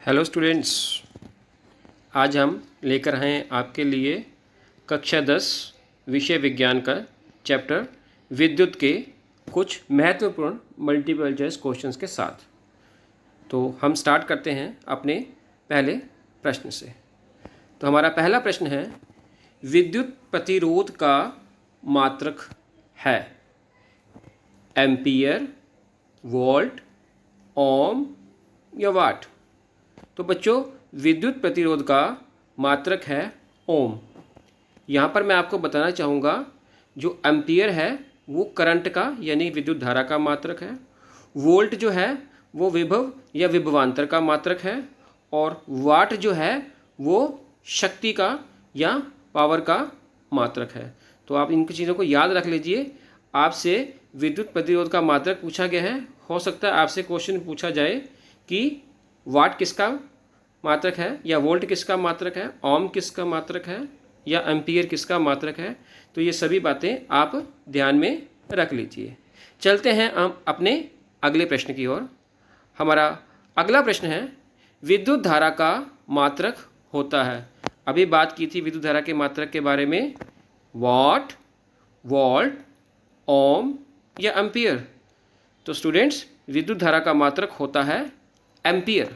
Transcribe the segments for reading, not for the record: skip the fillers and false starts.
Hello students, आज हम लेकर आए हैं आपके लिए कक्षा 10 विषय विज्ञान का चैप्टर विद्युत के कुछ महत्वपूर्ण मल्टीपल चॉइस क्वेश्चंस के साथ। तो हम स्टार्ट करते हैं अपने पहले प्रश्न से। तो हमारा पहला प्रश्न है, विद्युत प्रतिरोध का मात्रक है एम्पियर, वोल्ट, ओम या वाट। तो बच्चों, विद्युत प्रतिरोध का मात्रक है ओम। यहाँ पर मैं आपको बताना चाहूँगा, जो एम्पियर है वो करंट का यानी विद्युत धारा का मात्रक है। वोल्ट जो है वो विभव या विभवांतर का मात्रक है, और वाट जो है वो शक्ति का या पावर का मात्रक है। तो आप इन चीज़ों को याद रख लीजिए। आपसे विद्युत प्रतिरोध का मात्रक पूछा गया है। हो सकता है आपसे क्वेश्चन पूछा जाए कि वाट किसका मात्रक है, या वोल्ट किसका मात्रक है, ओम किसका मात्रक है, या एम्पियर किसका मात्रक है। तो ये सभी बातें आप ध्यान में रख लीजिए। चलते हैं हम अपने अगले प्रश्न की ओर। हमारा अगला प्रश्न है, विद्युत धारा का मात्रक होता है। अभी बात की थी विद्युत धारा के मात्रक के बारे में, वाट, वोल्ट, ओम या एम्पियर। तो स्टूडेंट्स, विद्युत धारा का मात्रक होता है एम्पियर।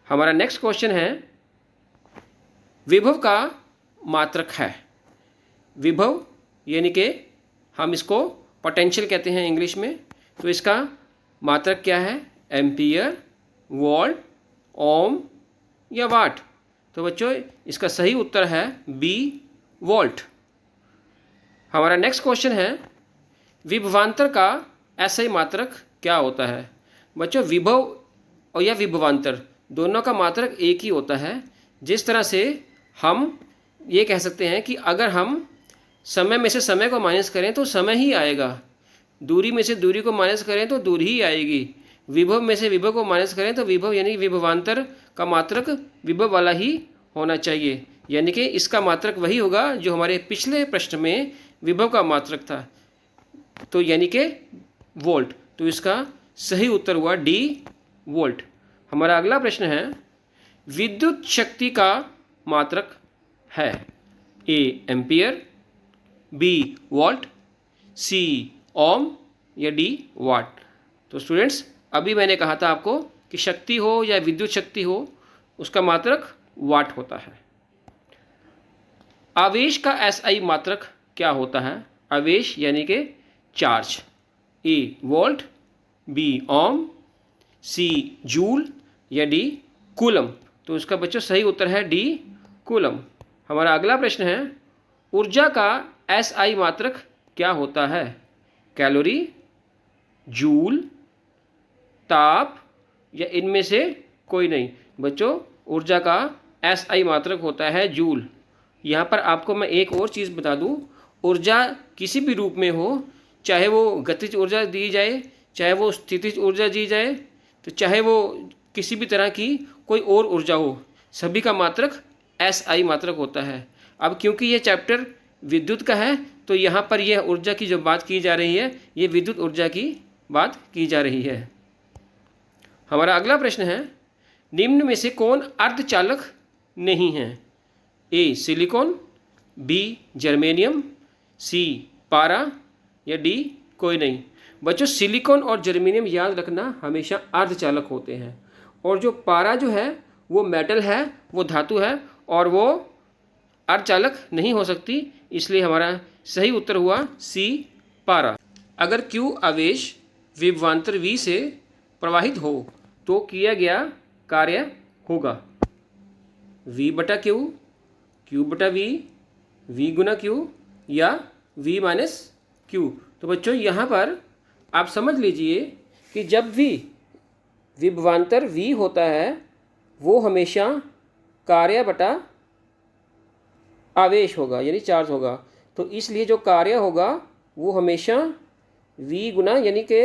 हमारा नेक्स्ट क्वेश्चन है, विभव का मात्रक है। विभव यानी कि हम इसको पोटेंशियल कहते हैं इंग्लिश में। तो इसका मात्रक क्या है, एम्पियर, वोल्ट, ओम या वाट। तो बच्चों, इसका सही उत्तर है बी, वोल्ट। हमारा नेक्स्ट क्वेश्चन है, विभवांतर का एसआई मात्रक क्या होता है। बच्चों, विभव और या विभवांतर दोनों का मात्रक एक ही होता है। जिस तरह से हम ये कह सकते हैं कि अगर हम समय में से समय को माइनस करें तो समय ही आएगा, दूरी में से दूरी को माइनस करें तो दूरी ही आएगी, विभव में से विभव को माइनस करें तो विभव यानी विभवांतर का मात्रक विभव वाला ही होना चाहिए। यानी कि इसका मात्रक वही होगा जो हमारे पिछले प्रश्न में विभव का मात्रक था, तो यानी कि वोल्ट। तो इसका सही उत्तर हुआ डी, वोल्ट। हमारा अगला प्रश्न है, विद्युत शक्ति का मात्रक है ए, एम्पियर, बी, वोल्ट, सी, ओम या डी, वाट। तो स्टूडेंट्स, अभी मैंने कहा था आपको कि शक्ति हो या विद्युत शक्ति हो, उसका मात्रक वाट होता है। आवेश का एसआई मात्रक क्या होता है। आवेश यानी कि चार्ज, ए, वोल्ट, बी, ओम, सी, जूल या डी, कूलम। तो इसका बच्चों सही उत्तर है डी, कूलम। हमारा अगला प्रश्न है, ऊर्जा का एसआई मात्रक क्या होता है। कैलोरी, जूल, ताप या इनमें से कोई नहीं। बच्चों, ऊर्जा का एसआई मात्रक होता है जूल। यहाँ पर आपको मैं एक और चीज़ बता दूँ, ऊर्जा किसी भी रूप में हो, चाहे वो गतिज ऊर्जा दी जाए, चाहे वो स्थितिज ऊर्जा दी जाए, तो चाहे वो किसी भी तरह की कोई और ऊर्जा हो, सभी का मात्रक एसआई मात्रक होता है। अब क्योंकि ये चैप्टर विद्युत का है, तो यहाँ पर यह ऊर्जा की जो बात की जा रही है, ये विद्युत ऊर्जा की बात की जा रही है। हमारा अगला प्रश्न है, निम्न में से कौन अर्धचालक नहीं है। ए, सिलिकॉन, बी, जर्मेनियम, सी, पारा या डी, कोई नहीं। बच्चों, सिलिकॉन और जर्मेनियम याद रखना हमेशा अर्धचालक होते हैं, और जो पारा जो है वो मेटल है, वो धातु है, और वो अर्धचालक नहीं हो सकती। इसलिए हमारा सही उत्तर हुआ सी, पारा। अगर क्यू आवेश विभवांतर V से प्रवाहित हो तो किया गया कार्य होगा V बटा क्यू, क्यू बटा V, V गुना क्यू या V माइनस क्यू। तो बच्चों, यहाँ पर आप समझ लीजिए कि जब भी विभवांतर V होता है वो हमेशा कार्य बटा आवेश होगा, यानी चार्ज होगा। तो इसलिए जो कार्य होगा वो हमेशा V गुना यानी कि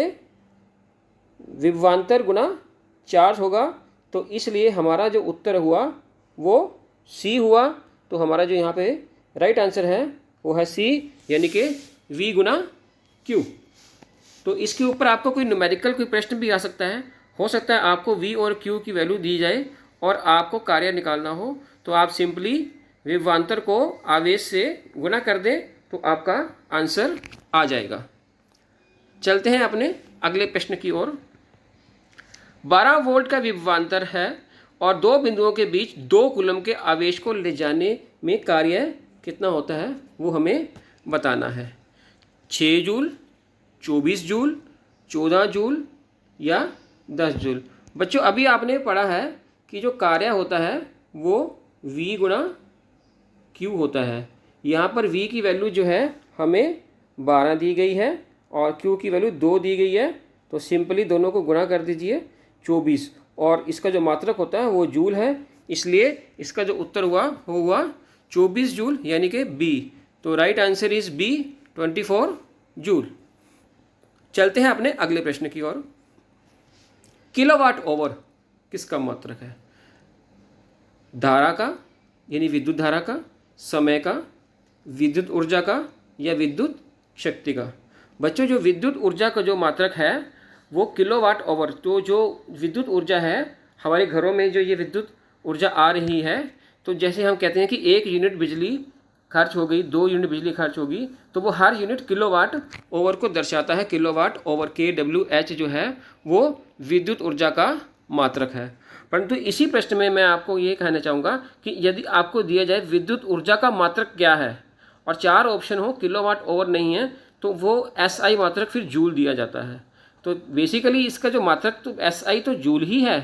विभवांतर गुना चार्ज होगा। तो इसलिए हमारा जो उत्तर हुआ वो C हुआ। तो हमारा जो यहाँ पे राइट आंसर है वो है C, यानी कि V गुना Q। तो इसके ऊपर आपको कोई न्यूमेरिकल कोई प्रश्न भी आ सकता है। हो सकता है आपको V और Q की वैल्यू दी जाए और आपको कार्य निकालना हो, तो आप सिंपली विभवांतर को आवेश से गुणा कर दें तो आपका आंसर आ जाएगा। चलते हैं अपने अगले प्रश्न की ओर। 12 वोल्ट का विभवांतर है और दो बिंदुओं के बीच 2 कूलम के आवेश को ले जाने में कार्य कितना होता है वो हमें बताना है। 6 जूल, 24 जूल, 14 जूल या 10 जूल। बच्चों अभी आपने पढ़ा है कि जो कार्य होता है वो V गुणा Q होता है। यहाँ पर V की वैल्यू जो है हमें 12 दी गई है और Q की वैल्यू 2 दी गई है, तो सिंपली दोनों को गुणा कर दीजिए 24, और इसका जो मात्रक होता है वो जूल है, इसलिए इसका जो उत्तर हुआ वो हुआ 24 जूल यानी कि B। तो right answer is B 24 joule. चलते हैं अपने अगले प्रश्न की ओर। किलोवाट ओवर किसका मात्रक है? धारा का यानी विद्युत धारा का, समय का, विद्युत ऊर्जा का या विद्युत शक्ति का? बच्चों जो विद्युत ऊर्जा का जो मात्रक है वो किलोवाट ओवर, तो जो विद्युत ऊर्जा है हमारे घरों में जो ये विद्युत ऊर्जा आ रही है, तो जैसे हम कहते हैं कि 1 यूनिट बिजली खर्च हो गई, 2 यूनिट बिजली खर्च होगी, तो वो हर यूनिट किलोवाट ओवर को दर्शाता है। किलोवाट ओवर KWH जो है वो विद्युत ऊर्जा का मात्रक है। परंतु इसी प्रश्न में मैं आपको ये कहना चाहूँगा कि यदि आपको दिया जाए विद्युत ऊर्जा का मात्रक क्या है और 4 ऑप्शन हो, किलोवाट ओवर नहीं है, तो वो SI मात्रक फिर जूल दिया जाता है। तो बेसिकली इसका जो मात्रक तो SI तो जूल ही है,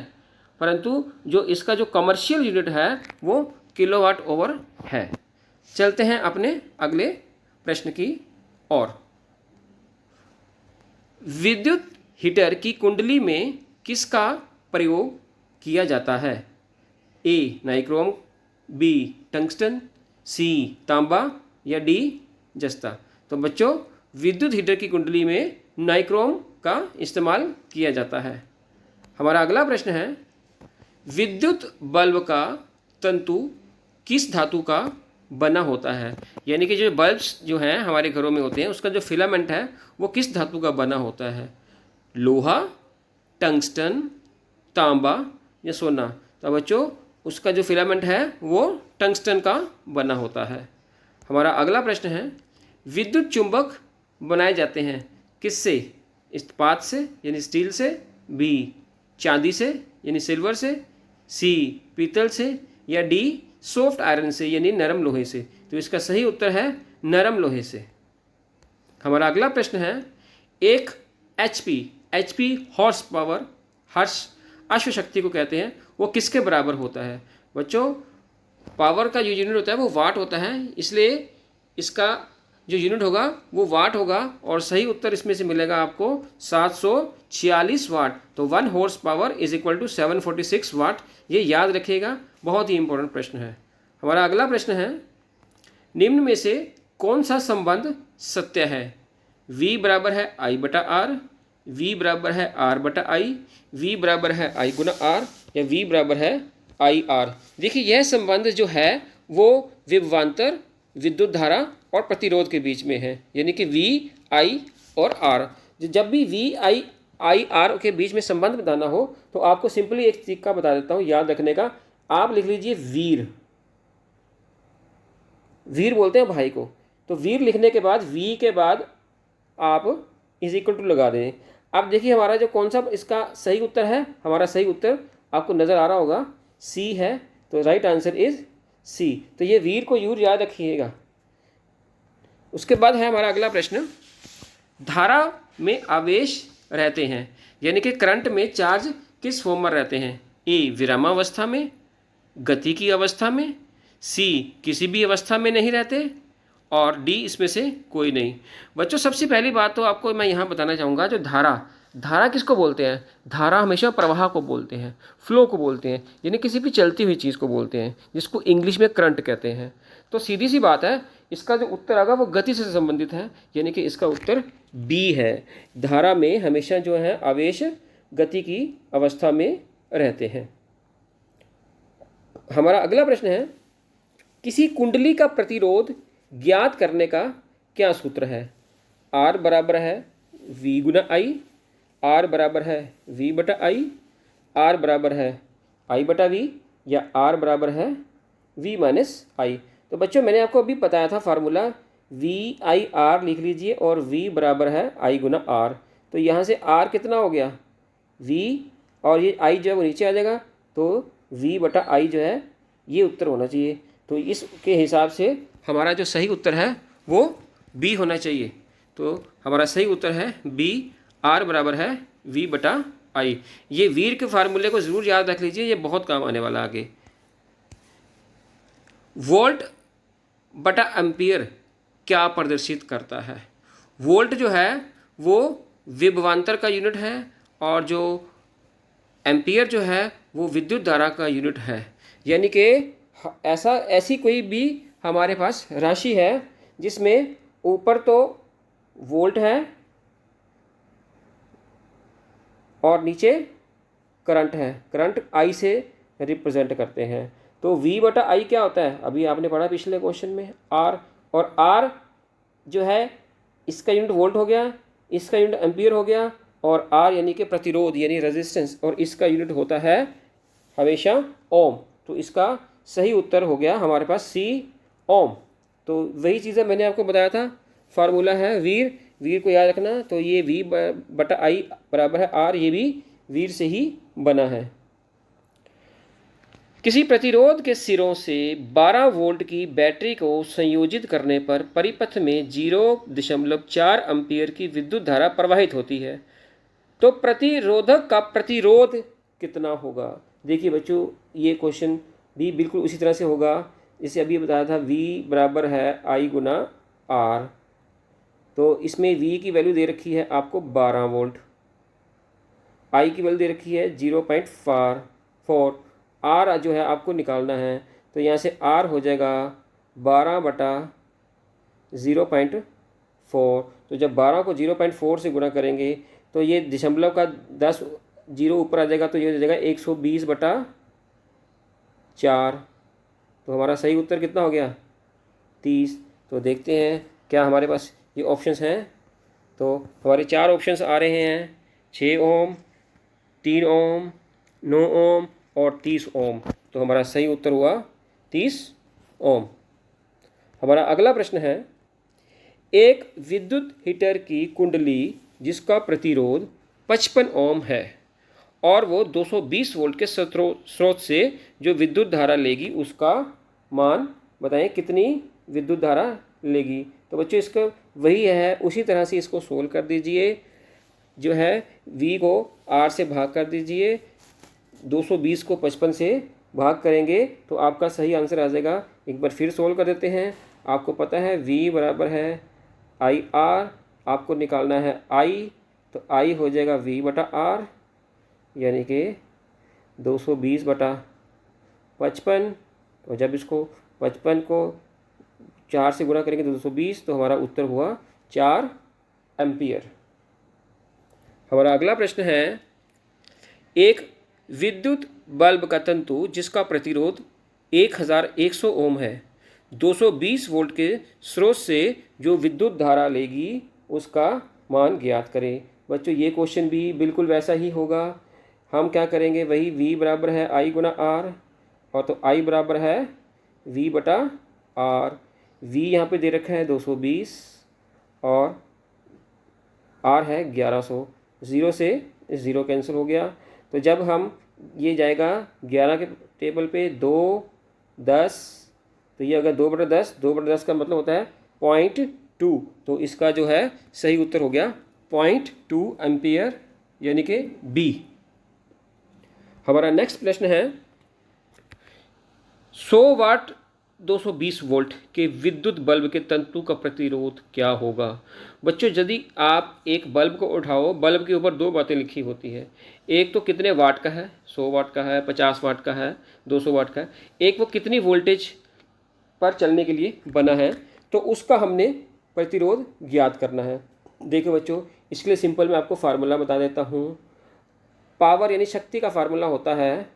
परंतु जो इसका जो कमर्शियल यूनिट है वो किलोवाट ओवर है। चलते हैं अपने अगले प्रश्न की ओर। विद्युत हीटर की कुंडली में किसका प्रयोग किया जाता है? A nichrome, B tungsten, C तांबा या D जस्ता? तो बच्चों विद्युत हीटर की कुंडली में नाइक्रोम का इस्तेमाल किया जाता है। हमारा अगला प्रश्न है, विद्युत बल्ब का तंतु किस धातु का बना होता है? यानी कि जो बल्ब्स जो हैं हमारे घरों में होते हैं उसका जो फिलामेंट है वो किस धातु का बना होता है? लोहा, टंगस्टन, तांबा या सोना? तो बच्चों उसका जो फिलामेंट है वो टंगस्टन का बना होता है। हमारा अगला प्रश्न है, विद्युत चुंबक बनाए जाते हैं किससे? इस्पात से यानी स्टील से, B चांदी से यानी सिल्वर से, C पीतल से या D सॉफ्ट आयरन से यानी नरम लोहे से? तो इसका सही उत्तर है नरम लोहे से। हमारा अगला प्रश्न है, एक HP हॉर्स पावर, हर्ष अश्व शक्ति को कहते हैं, वो किसके बराबर होता है? बच्चों पावर का जो यूनिट होता है वो वाट होता है, इसलिए इसका जो यूनिट होगा वो वाट होगा और सही उत्तर इसमें से मिलेगा आपको 746 वाट। तो 1 horse power is equal to 746 watt, ये याद रखिएगा, बहुत ही इंपॉर्टेंट प्रश्न है। हमारा अगला प्रश्न है, निम्न में से कौन सा संबंध सत्य है? V बराबर है I बटा R, V बराबर है R बटा I, V बराबर है I गुना R या V बराबर है I R? देखिए यह संबंध जो है वो विभवांतर, विद्युत धारा और प्रतिरोध के बीच में है, यानी कि V I और R। जब भी V I R के बीच में संबंध बताना हो तो आपको सिंपली एक तरीका बता देता हूँ याद रखने का। आप लिख लीजिए वीर, वीर बोलते हैं भाई को, तो वीर लिखने के बाद V के बाद आप इज इक्वल टू लगा दें। अब देखिए हमारा जो कौन सा इसका सही उत्तर है, हमारा सही उत्तर आपको नज़र आ रहा होगा C है, तो राइट आंसर इज C। तो ये वीर को यूर याद रखिएगा। उसके बाद है हमारा अगला प्रश्न, धारा में आवेश रहते हैं यानी कि करंट में चार्ज किस फॉर्म में रहते हैं? A विरामावस्था में, गति की अवस्था में, C किसी भी अवस्था में नहीं रहते और D इसमें से कोई नहीं। बच्चों सबसे पहली बात तो आपको मैं यहाँ बताना चाहूँगा, जो धारा किसको बोलते हैं? धारा हमेशा प्रवाह को बोलते हैं, फ्लो को बोलते हैं, यानी किसी भी चलती हुई चीज़ को बोलते हैं, जिसको इंग्लिश में करंट कहते हैं। तो सीधी सी बात है, इसका जो उत्तर आएगा वो गति से संबंधित है, यानी कि इसका उत्तर B है। धारा में हमेशा जो है आवेश गति की अवस्था में रहते हैं। हमारा अगला प्रश्न है, किसी कुंडली का प्रतिरोध ज्ञात करने का क्या सूत्र है? R बराबर है V गुना I, R बराबर है V बटा I आर बराबर है आई बटा वी या आर बराबर है वी माइनस आई। तो बच्चों मैंने आपको अभी बताया था फार्मूला, वी आई आर लिख लीजिए और वी बराबर है आई गुना आर। तो यहाँ से आर कितना हो गया वी, और ये आई जो है वो नीचे आ जाएगा, तो वी बटा आई जो है ये उत्तर होना चाहिए। तो इसके हिसाब से हमारा जो सही उत्तर है वो बी होना चाहिए। तो हमारा सही उत्तर है बी, आर बराबर है वी बटा आई। ये वीर के फार्मूले को ज़रूर याद रख लीजिए, ये बहुत काम आने वाला आगे। वोल्ट बटा एम्पियर क्या प्रदर्शित करता है? वोल्ट जो है वो विभवांतर का यूनिट है और जो एम्पियर जो है वो विद्युत धारा का यूनिट है। यानी कि ऐसी कोई भी हमारे पास राशि है जिसमें ऊपर तो वोल्ट है और नीचे करंट है, करंट आई से रिप्रेजेंट करते हैं। तो V बटा आई क्या होता है, अभी आपने पढ़ा पिछले क्वेश्चन में, R, और R जो है इसका यूनिट वोल्ट हो गया, इसका यूनिट एम्पियर हो गया, और R यानी कि प्रतिरोध यानी रेजिस्टेंस, और इसका यूनिट होता है हमेशा ओम। तो इसका सही उत्तर हो गया हमारे पास C ओम। तो वही चीज़ें मैंने आपको बताया था, फार्मूला है वीर, वीर को याद रखना। तो ये V बटा आई बराबर है R, ये भी वीर से ही बना है। किसी प्रतिरोध के सिरों से 12 वोल्ट की बैटरी को संयोजित करने पर परिपथ में 0.4 एम्पीयर की विद्युत धारा प्रवाहित होती है, तो प्रतिरोधक का प्रतिरोध कितना होगा? देखिए बच्चों, ये क्वेश्चन भी बिल्कुल उसी तरह से होगा जैसे अभी बताया था, V बराबर है आई गुना आर। तो इसमें V की वैल्यू दे रखी है आपको 12 वोल्ट, I की वैल्यू दे रखी है 0.4, R जो है आपको निकालना है। तो यहाँ से R हो जाएगा 12 बटा 0.4। तो जब 12 को 0.4 से गुणा करेंगे तो ये दशमलव का 10 जीरो ऊपर आ जाएगा, तो ये हो जाएगा 120 बटा 4। तो हमारा सही उत्तर कितना हो गया 30। तो देखते हैं क्या हमारे पास ये ऑप्शंस हैं। तो हमारे 4 ऑप्शंस आ रहे हैं, 6 ओम, 3 ओम, 9 ओम और 30 ओम। तो हमारा सही उत्तर हुआ 30 ओम। हमारा अगला प्रश्न है, एक विद्युत हीटर की कुंडली जिसका प्रतिरोध 55 ओम है और वो 220 वोल्ट के स्रोत से जो विद्युत धारा लेगी उसका मान बताएं कितनी विद्युत धारा लेगी। तो बच्चों इसका वही है, उसी तरह से इसको सोल्व कर दीजिए। जो है V को R से भाग कर दीजिए, 220 को 55 से भाग करेंगे तो आपका सही आंसर आ जाएगा। एक बार फिर सोल्व कर देते हैं। आपको पता है V बराबर है आई आर, आपको निकालना है I, तो I हो जाएगा V बटा R यानी कि 220 बटा 55। और जब इसको 55 को 4 से गुणा करेंगे तो 220, तो हमारा उत्तर हुआ 4 एम्पियर। हमारा अगला प्रश्न है, एक विद्युत बल्ब का तंतु जिसका प्रतिरोध 1100 ओम है 220 वोल्ट के स्रोत से जो विद्युत धारा लेगी उसका मान ज्ञात करें। बच्चों ये क्वेश्चन भी बिल्कुल वैसा ही होगा। हम क्या करेंगे, वही V बराबर है I गुना R, और तो I बराबर है V बटा R। V यहाँ पे दे रखा है 220 और R है 1100, 0 से 0 कैंसिल हो गया। तो जब हम ये जाएगा 11 के टेबल पे 2, 10, तो ये अगर 2/10, 2/10 का मतलब होता है 0.2। तो इसका जो है सही उत्तर हो गया 0.2 एम्पियर यानी कि B। हमारा नेक्स्ट प्रश्न है, 100 वाट 220 वोल्ट के विद्युत बल्ब के तंतु का प्रतिरोध क्या होगा? बच्चों यदि आप एक बल्ब को उठाओ, बल्ब के ऊपर 2 बातें लिखी होती है। एक तो कितने वाट का है, 100 वाट का है, 50 वाट का है, 200 वाट का है। एक वो कितनी वोल्टेज पर चलने के लिए बना है, तो उसका हमने प्रतिरोध ज्ञात करना है। देखो बच्चों, इसके लिए सिंपल मैं आपको फार्मूला बता देता हूँ। पावर यानी शक्ति का फार्मूला होता है,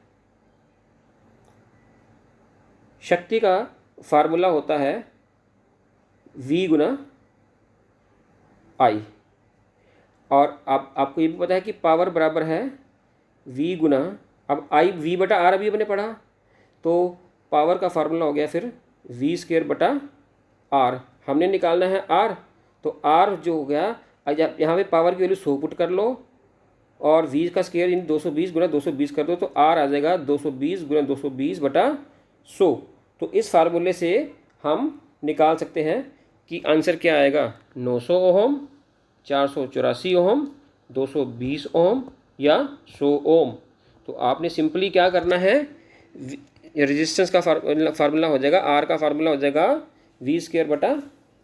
शक्ति का फार्मूला होता है V गुना I। और आपको ये भी पता है कि पावर बराबर है V गुना अब आई वी बटा आर अभी अपने पढ़ा, तो पावर का फार्मूला हो गया फिर वी स्क्वेयर बटा आर, हमने निकालना है आर, तो आर जो हो गया, यहाँ पे पावर की वैल्यू 100 पुट कर लो और वी का स्क्वायर इन 220 गुना 220 कर दो, तो आर आ जाएगा 220 गुना 220 बटा 100। तो इस फार्मूले से हम निकाल सकते हैं कि आंसर क्या आएगा, 900 ओम, 484 ओम, 220 ओम या 100 ओम। तो आपने सिंपली क्या करना है, रेजिस्टेंस का फार्मूला हो जाएगा, आर का फार्मूला हो जाएगा वी स्क्वायर बटा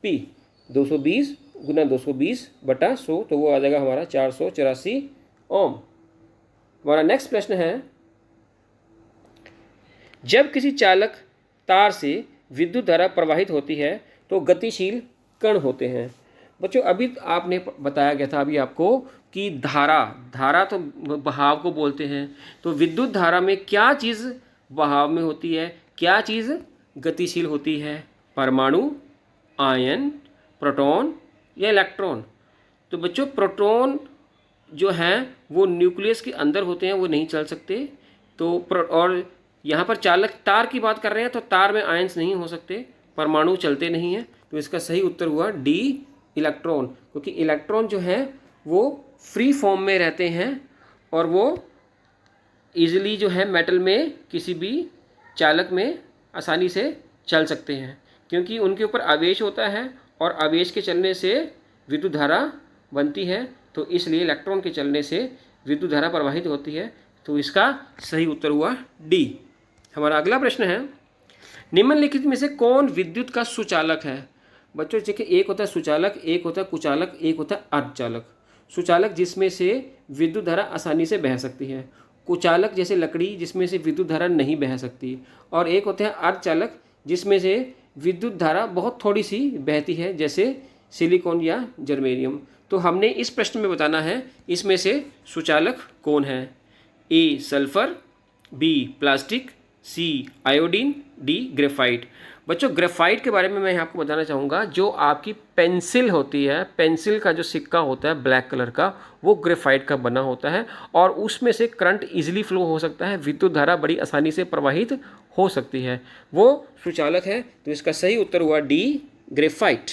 पी, 220 गुना 220 बटा 100, तो वो आ जाएगा हमारा 484 ओम। हमारा नेक्स्ट प्रश्न है, जब किसी चालक तार से विद्युत धारा प्रवाहित होती है तो गतिशील कण होते हैं। बच्चों अभी आपने बताया गया था अभी आपको कि धारा तो बहाव को बोलते हैं, तो विद्युत धारा में क्या चीज़ बहाव में होती है, क्या चीज़ गतिशील होती है, परमाणु, आयन, प्रोटॉन या इलेक्ट्रॉन। तो बच्चों प्रोटॉन जो हैं वो न्यूक्लियस के अंदर होते हैं, वो नहीं चल सकते। तो और यहाँ पर चालक तार की बात कर रहे हैं, तो तार में आयन्स नहीं हो सकते, परमाणु चलते नहीं हैं, तो इसका सही उत्तर हुआ डी इलेक्ट्रॉन, क्योंकि इलेक्ट्रॉन जो हैं वो फ्री फॉर्म में रहते हैं और वो ईजिली जो है मेटल में किसी भी चालक में आसानी से चल सकते हैं, क्योंकि उनके ऊपर आवेश होता है और आवेश के चलने से विद्युत धारा बनती है, तो इसलिए इलेक्ट्रॉन के चलने से विद्युत धारा प्रवाहित होती है। तो इसका सही उत्तर हुआ डी। हमारा अगला प्रश्न है, निम्नलिखित में से कौन विद्युत का सुचालक है। बच्चों देखिए, एक होता है सुचालक, एक होता है कुचालक, एक होता है अर्धचालक। सुचालक जिसमें से विद्युत धारा आसानी से बह सकती है, कुचालक जैसे लकड़ी जिसमें से विद्युत धारा नहीं बह सकती, और एक होते हैं अर्धचालक जिसमें से विद्युत धारा बहुत थोड़ी सी बहती है, जैसे सिलिकॉन या जर्मेनियम। तो हमने इस प्रश्न में बताना है इसमें से सुचालक कौन है। ए सल्फर, बी प्लास्टिक, सी आयोडीन, डी ग्रेफाइट। बच्चों ग्रेफाइट के बारे में मैं आपको बताना चाहूँगा, जो आपकी पेंसिल होती है, पेंसिल का जो सिक्का होता है ब्लैक कलर का, वो ग्रेफाइट का बना होता है और उसमें से करंट इजीली फ्लो हो सकता है, विद्युत धारा बड़ी आसानी से प्रवाहित हो सकती है, वो सुचालक है। तो इसका सही उत्तर हुआ डी ग्रेफाइट।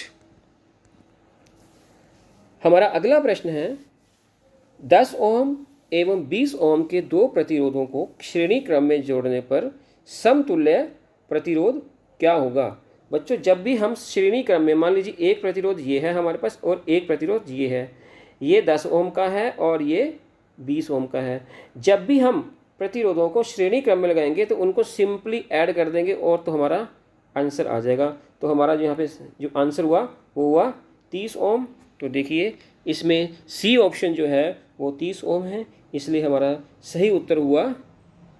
हमारा अगला प्रश्न है, 10 ओम एवं 20 ओम के दो प्रतिरोधों को श्रेणी क्रम में जोड़ने पर समतुल्य प्रतिरोध क्या होगा। बच्चों जब भी हम श्रेणी क्रम में, मान लीजिए एक प्रतिरोध ये है हमारे पास और एक प्रतिरोध ये है, ये 10 ओम का है और ये 20 ओम का है, जब भी हम प्रतिरोधों को श्रेणी क्रम में लगाएंगे तो उनको सिंपली ऐड कर देंगे और तो हमारा आंसर आ जाएगा। तो हमारा जो यहाँ पे जो आंसर हुआ वो हुआ 30 ओम। तो देखिए इसमें सी ऑप्शन जो है वो 30 ओम है, इसलिए हमारा सही उत्तर हुआ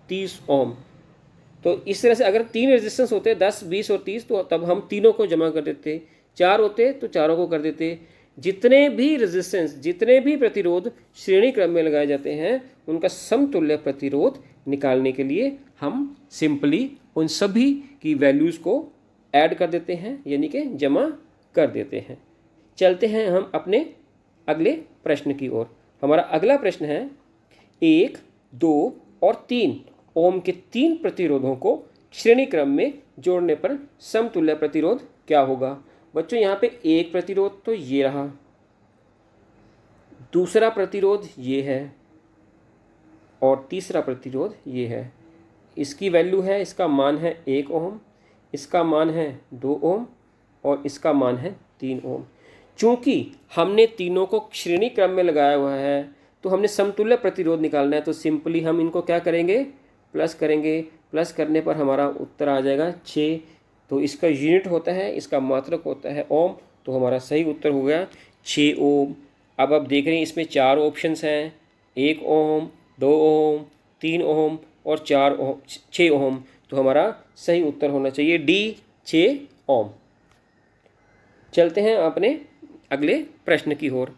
30 ओम। तो इस तरह से अगर 3 रेजिस्टेंस होते 10, 20 और 30, तो तब हम तीनों को जमा कर देते, 4 होते तो चारों को कर देते। जितने भी रेजिस्टेंस, जितने भी प्रतिरोध श्रेणी क्रम में लगाए जाते हैं, उनका समतुल्य प्रतिरोध निकालने के लिए हम सिंपली उन सभी की वैल्यूज़ को ऐड कर देते हैं, यानी कि जमा कर देते हैं। चलते हैं हम अपने अगले प्रश्न की ओर। हमारा अगला प्रश्न है, 1, 2 और 3 ओम के 3 प्रतिरोधों को श्रेणी क्रम में जोड़ने पर समतुल्य प्रतिरोध क्या होगा। बच्चों यहाँ पे एक प्रतिरोध तो ये रहा, दूसरा प्रतिरोध ये है और तीसरा प्रतिरोध ये है। इसकी वैल्यू है, इसका मान है 1 ओम, इसका मान है 2 ओम और इसका मान है 3 ओम। चूँकि हमने तीनों को श्रेणी क्रम में लगाया हुआ है तो हमने समतुल्य प्रतिरोध निकालना है, तो सिंपली हम इनको क्या करेंगे, प्लस करेंगे। प्लस करने पर हमारा उत्तर आ जाएगा 6। तो इसका यूनिट होता है, इसका मात्रक होता है ओम, तो हमारा सही उत्तर हो गया 6 ओम। अब आप देख रहे हैं इसमें 4 ऑप्शंस हैं, 1 ओम, 2 ओम, 3 ओम और 4 ओम, 6 ओम। तो हमारा सही उत्तर होना चाहिए डी 6 ओम। चलते हैं अपने अगले प्रश्न की ओर।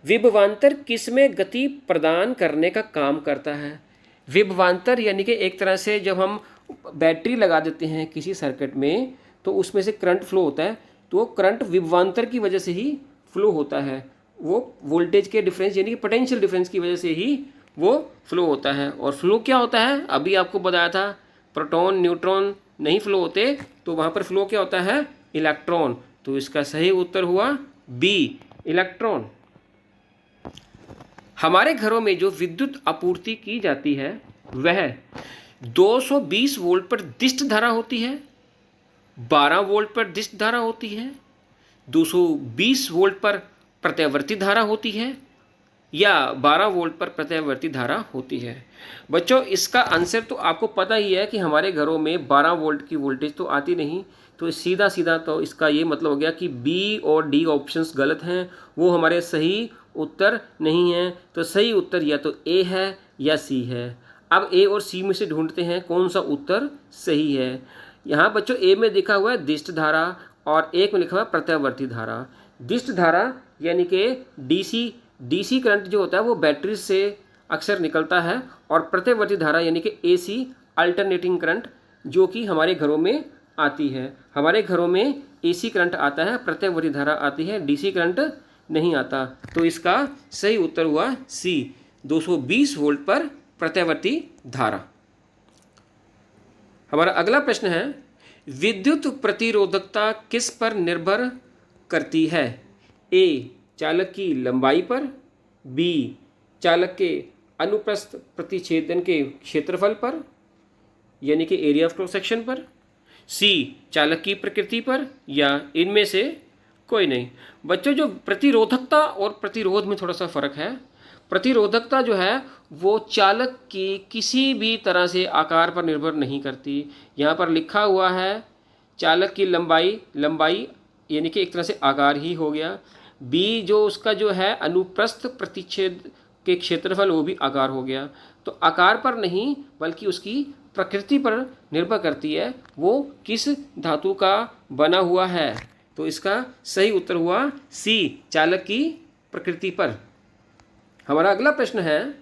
विभवांतर किसमें गति प्रदान करने का काम करता है। विभवांतर यानी कि एक तरह से जब हम बैटरी लगा देते हैं किसी सर्किट में तो उसमें से करंट फ्लो होता है, तो करंट विभवांतर की वजह से ही फ्लो होता है, वो वोल्टेज के डिफरेंस यानी कि पोटेंशियल डिफरेंस की वजह से ही वो फ्लो होता है। और फ्लो क्या होता है, अभी आपको बताया था, प्रोटॉन न्यूट्रॉन नहीं फ्लो होते, तो वहाँ पर फ्लो क्या होता है, इलेक्ट्रॉन। तो इसका सही उत्तर हुआ बी, इलेक्ट्रॉन। हमारे घरों में जो विद्युत आपूर्ति की जाती है वह 220 वोल्ट पर दिष्ट धारा होती है, 12 वोल्ट पर दिष्ट धारा होती है, 220 वोल्ट पर प्रत्यावर्ती धारा होती है, या 12 वोल्ट पर प्रत्यावर्ती धारा होती है। बच्चों इसका आंसर तो आपको पता ही है कि हमारे घरों में 12 वोल्ट की वोल्टेज तो आती नहीं, तो सीधा सीधा तो इसका ये मतलब हो गया कि बी और डी ऑप्शंस गलत हैं, वो हमारे सही उत्तर नहीं हैं। तो सही उत्तर या तो ए है या सी है। अब ए और सी में से ढूंढते हैं कौन सा उत्तर सही है। यहाँ बच्चों ए में लिखा हुआ है दिष्ट धारा और एक में लिखा हुआ है प्रत्यावर्ती धारा। दिष्ट धारा यानी कि डीसी करंट जो होता है वो बैटरी से अक्सर निकलता है, और प्रत्यावर्ती धारा यानी कि एसी अल्टरनेटिंग करंट जो कि हमारे घरों में आती है। हमारे घरों में एसी करंट आता है, प्रत्यावर्ती धारा आती है, डीसी करंट नहीं आता। तो इसका सही उत्तर हुआ सी, 220 वोल्ट पर प्रत्यावर्ती धारा। हमारा अगला प्रश्न है, विद्युत प्रतिरोधकता किस पर निर्भर करती है? ए चालक की लंबाई पर, बी चालक के अनुप्रस्थ प्रतिछेदन के क्षेत्रफल पर यानी कि एरिया ऑफ क्रॉस सेक्शन पर, सी चालक की प्रकृति पर, या इनमें से कोई नहीं। बच्चों जो प्रतिरोधकता और प्रतिरोध में थोड़ा सा फर्क है। प्रतिरोधकता जो है वो चालक की किसी भी तरह से आकार पर निर्भर नहीं करती। यहाँ पर लिखा हुआ है चालक की लंबाई यानी कि एक तरह से आकार ही हो गया। बी जो उसका जो है अनुप्रस्थ प्रतिच्छेद के क्षेत्रफल, वो भी आकार हो गया। तो आकार पर नहीं बल्कि उसकी प्रकृति पर निर्भर करती है, वो किस धातु का बना हुआ है। तो इसका सही उत्तर हुआ सी, चालक की प्रकृति पर। हमारा अगला प्रश्न है,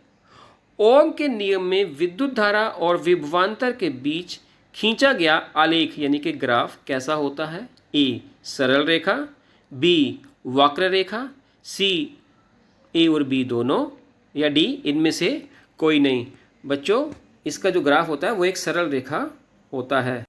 ओम के नियम में विद्युत धारा और विभवांतर के बीच खींचा गया आलेख यानी कि ग्राफ कैसा होता है? ए सरल रेखा, बी वक्र रेखा, सी ए और बी दोनों, या डी इनमें से कोई नहीं। बच्चों इसका जो ग्राफ होता है वो एक सरल रेखा होता है।